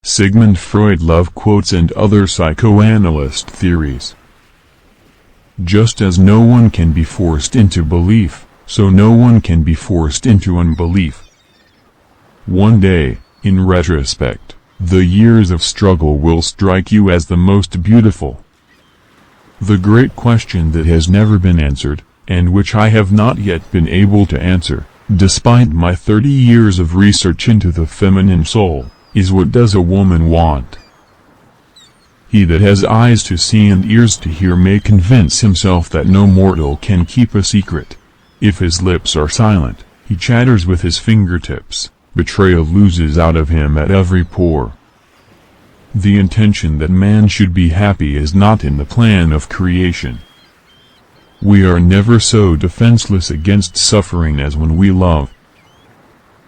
Sigmund Freud love quotes and other psychoanalyst theories. Just as no one can be forced into belief, so no one can be forced into unbelief. One day, in retrospect, the years of struggle will strike you as the most beautiful. The great question that has never been answered, and which I have not yet been able to answer, despite my 30 years of research into the feminine soul, is what does a woman want? He that has eyes to see and ears to hear may convince himself that no mortal can keep a secret. If his lips are silent, he chatters with his fingertips, betrayal oozes out of him at every pore. The intention that man should be happy is not in the plan of creation. We are never so defenseless against suffering as when we love.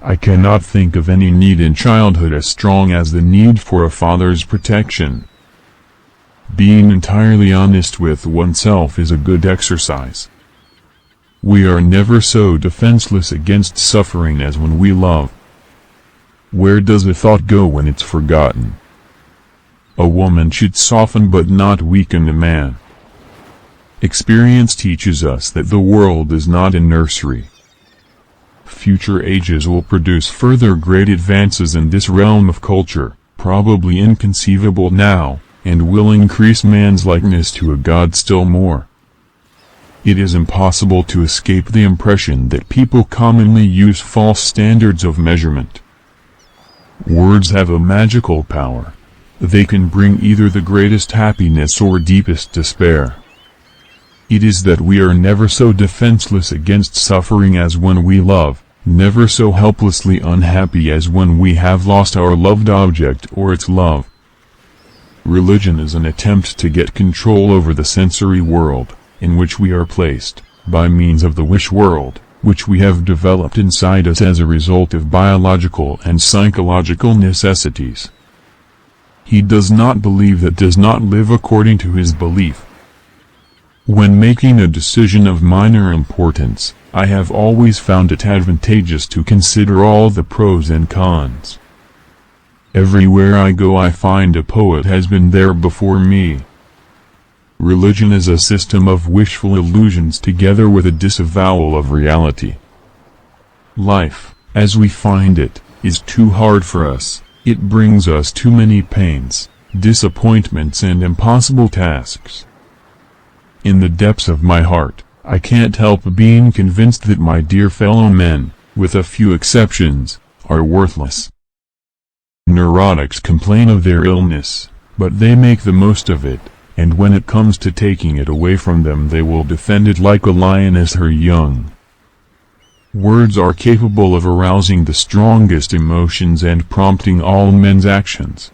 I cannot think of any need in childhood as strong as the need for a father's protection. Being entirely honest with oneself is a good exercise. We are never so defenseless against suffering as when we love. Where does a thought go when it's forgotten? A woman should soften but not weaken a man. Experience teaches us that the world is not a nursery. Future ages will produce further great advances in this realm of culture, probably inconceivable now, and will increase man's likeness to a god still more. It is impossible to escape the impression that people commonly use false standards of measurement. Words have a magical power. They can bring either the greatest happiness or deepest despair. It is that we are never so defenseless against suffering as when we love, never so helplessly unhappy as when we have lost our loved object or its love. Religion is an attempt to get control over the sensory world, in which we are placed, by means of the wish world, which we have developed inside us as a result of biological and psychological necessities. He does not believe that does not live according to his belief. When making a decision of minor importance, I have always found it advantageous to consider all the pros and cons. Everywhere I go I find a poet has been there before me. Religion is a system of wishful illusions together with a disavowal of reality. Life, as we find it, is too hard for us. It brings us too many pains, disappointments and impossible tasks. In the depths of my heart, I can't help being convinced that my dear fellow men, with a few exceptions, are worthless. Neurotics complain of their illness, but they make the most of it, and when it comes to taking it away from them they will defend it like a lioness her young. Words are capable of arousing the strongest emotions and prompting all men's actions.